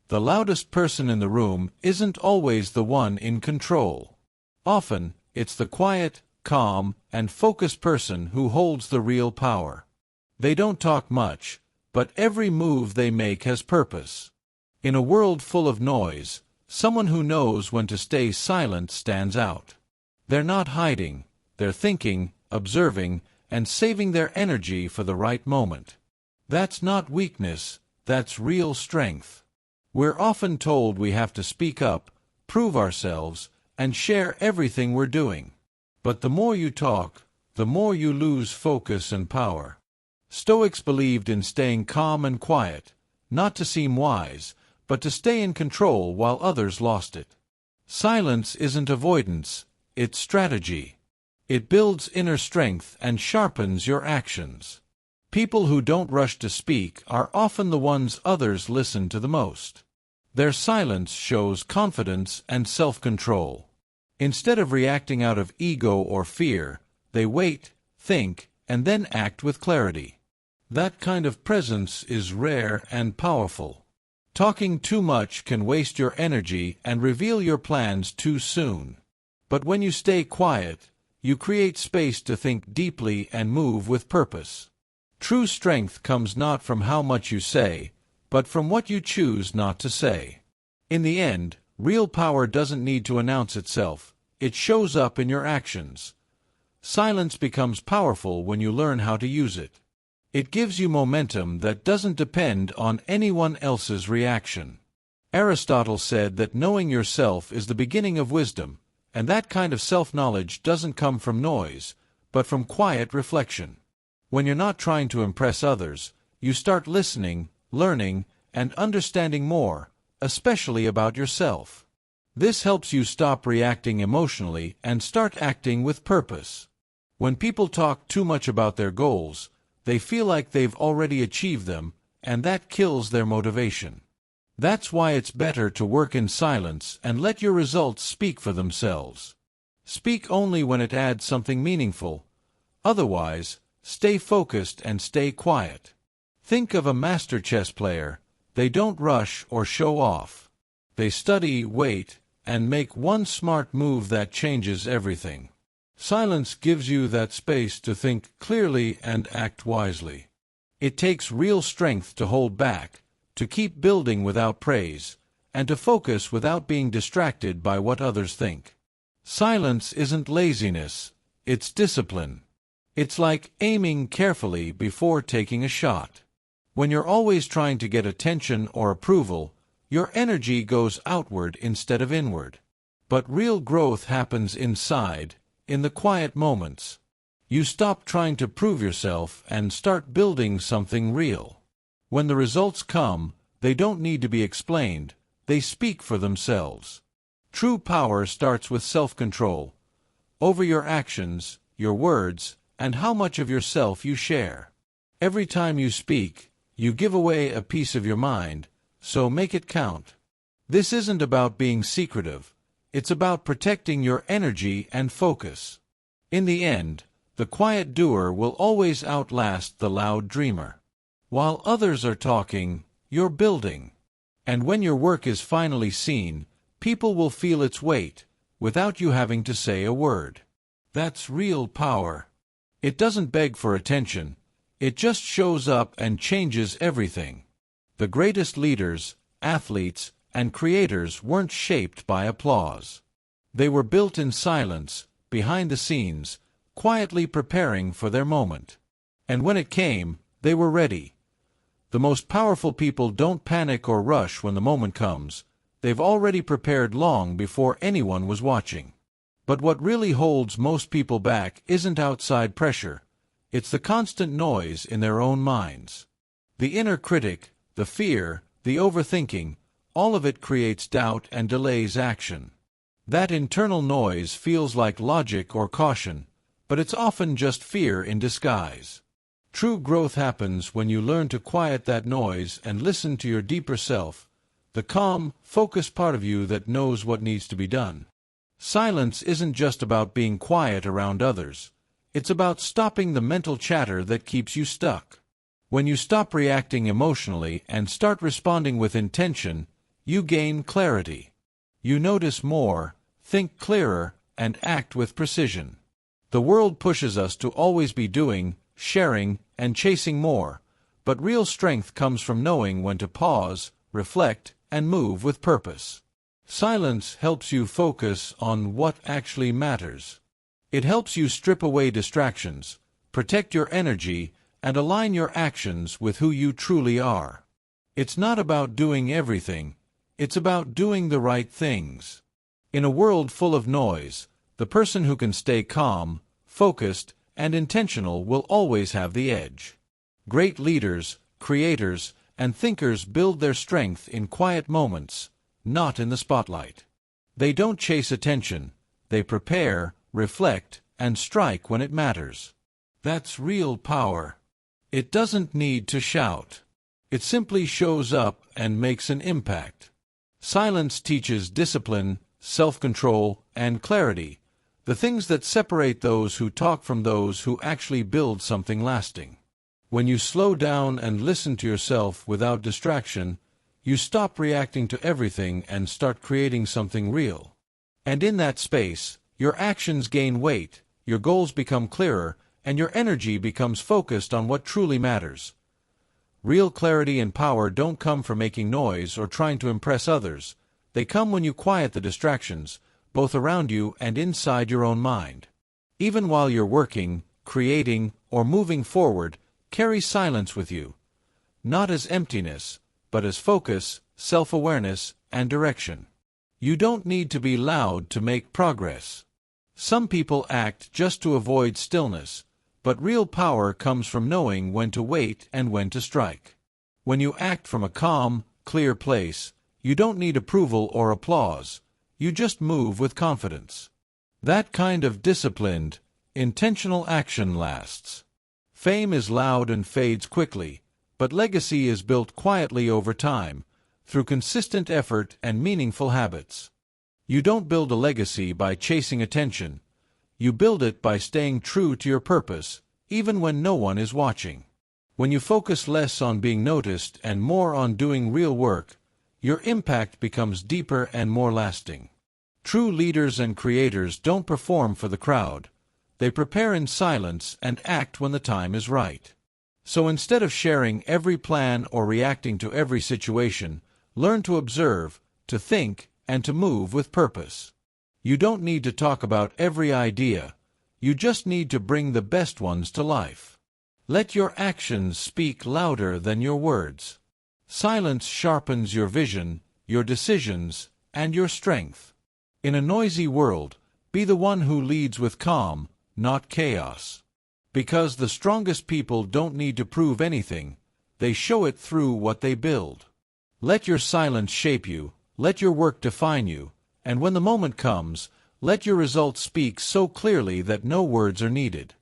The loudest person in the room isn't always the one in control. Often, it's the quiet, calm, and focused person who holds the real power. They don't talk much, but every move they make has purpose. In a world full of noise, someone who knows when to stay silent stands out. They're not hiding, they're thinking, observing, and saving their energy for the right moment. That's not weakness, that's real strength. We're often told we have to speak up, prove ourselves, and share everything we're doing. But the more you talk, the more you lose focus and power. Stoics believed in staying calm and quiet, not to seem wise, but to stay in control while others lost it. Silence isn't avoidance, it's strategy. It builds inner strength and sharpens your actions. People who don't rush to speak are often the ones others listen to the most. Their silence shows confidence and self-control. Instead of reacting out of ego or fear, they wait, think, and then act with clarity. That kind of presence is rare and powerful. Talking too much can waste your energy and reveal your plans too soon. But when you stay quiet, you create space to think deeply and move with purpose. True strength comes not from how much you say, but from what you choose not to say. In the end, real power doesn't need to announce itself, it shows up in your actions. Silence becomes powerful when you learn how to use it. It gives you momentum that doesn't depend on anyone else's reaction. Aristotle said that knowing yourself is the beginning of wisdom, and that kind of self-knowledge doesn't come from noise, but from quiet reflection. When you're not trying to impress others, you start listening, learning, and understanding more, especially about yourself. This helps you stop reacting emotionally and start acting with purpose. When people talk too much about their goals, they feel like they've already achieved them, and that kills their motivation. That's why it's better to work in silence and let your results speak for themselves. Speak only when it adds something meaningful. Otherwise, stay focused and stay quiet. Think of a master chess player. They don't rush or show off. They study, wait, and make one smart move that changes everything. Silence gives you that space to think clearly and act wisely. It takes real strength to hold back, to keep building without praise, and to focus without being distracted by what others think. Silence isn't laziness, it's discipline. It's like aiming carefully before taking a shot. When you're always trying to get attention or approval, your energy goes outward instead of inward. But real growth happens inside, in the quiet moments. You stop trying to prove yourself and start building something real. When the results come, they don't need to be explained, they speak for themselves. True power starts with self-control, over your actions, your words, and how much of yourself you share. Every time you speak, you give away a piece of your mind, so make it count. This isn't about being secretive. It's about protecting your energy and focus. In the end, the quiet doer will always outlast the loud dreamer. While others are talking, you're building. And when your work is finally seen, people will feel its weight, without you having to say a word. That's real power. It doesn't beg for attention, it just shows up and changes everything. The greatest leaders, athletes, and creators weren't shaped by applause. They were built in silence, behind the scenes, quietly preparing for their moment. And when it came, they were ready. The most powerful people don't panic or rush when the moment comes. They've already prepared long before anyone was watching. But what really holds most people back isn't outside pressure. It's the constant noise in their own minds. The inner critic, the fear, the overthinking, all of it creates doubt and delays action. That internal noise feels like logic or caution, but it's often just fear in disguise. True growth happens when you learn to quiet that noise and listen to your deeper self, the calm, focused part of you that knows what needs to be done. Silence isn't just about being quiet around others. It's about stopping the mental chatter that keeps you stuck. When you stop reacting emotionally and start responding with intention, You gain clarity. You notice more, think clearer, and act with precision. The world pushes us to always be doing, sharing, and chasing more, but real strength comes from knowing when to pause, reflect, and move with purpose. Silence helps you focus on what actually matters. It helps you strip away distractions, protect your energy, and align your actions with who you truly are. It's not about doing everything, it's about doing the right things. In a world full of noise, the person who can stay calm, focused, and intentional will always have the edge. Great leaders, creators, and thinkers build their strength in quiet moments, not in the spotlight. They don't chase attention, they prepare, reflect, and strike when it matters. That's real power. It doesn't need to shout. It simply shows up and makes an impact. Silence teaches discipline, self-control, and clarity, the things that separate those who talk from those who actually build something lasting. When you slow down and listen to yourself without distraction, you stop reacting to everything and start creating something real. And in that space, your actions gain weight, your goals become clearer, and your energy becomes focused on what truly matters. Real clarity and power don't come from making noise or trying to impress others. They come when you quiet the distractions, both around you and inside your own mind. Even while you're working, creating, or moving forward, carry silence with you. Not as emptiness, but as focus, self-awareness, and direction. You don't need to be loud to make progress. Some people act just to avoid stillness, but real power comes from knowing when to wait and when to strike. When you act from a calm, clear place, you don't need approval or applause. You just move with confidence. That kind of disciplined, intentional action lasts. Fame is loud and fades quickly, but legacy is built quietly over time, through consistent effort and meaningful habits. You don't build a legacy by chasing attention. You build it by staying true to your purpose, even when no one is watching. When you focus less on being noticed and more on doing real work, your impact becomes deeper and more lasting. True leaders and creators don't perform for the crowd. They prepare in silence and act when the time is right. So instead of sharing every plan or reacting to every situation, learn to observe, to think, and to move with purpose. You don't need to talk about every idea. You just need to bring the best ones to life. Let your actions speak louder than your words. Silence sharpens your vision, your decisions, and your strength. In a noisy world, be the one who leads with calm, not chaos. Because the strongest people don't need to prove anything, they show it through what they build. Let your silence shape you, let your work define you, and when the moment comes, let your results speak so clearly that no words are needed.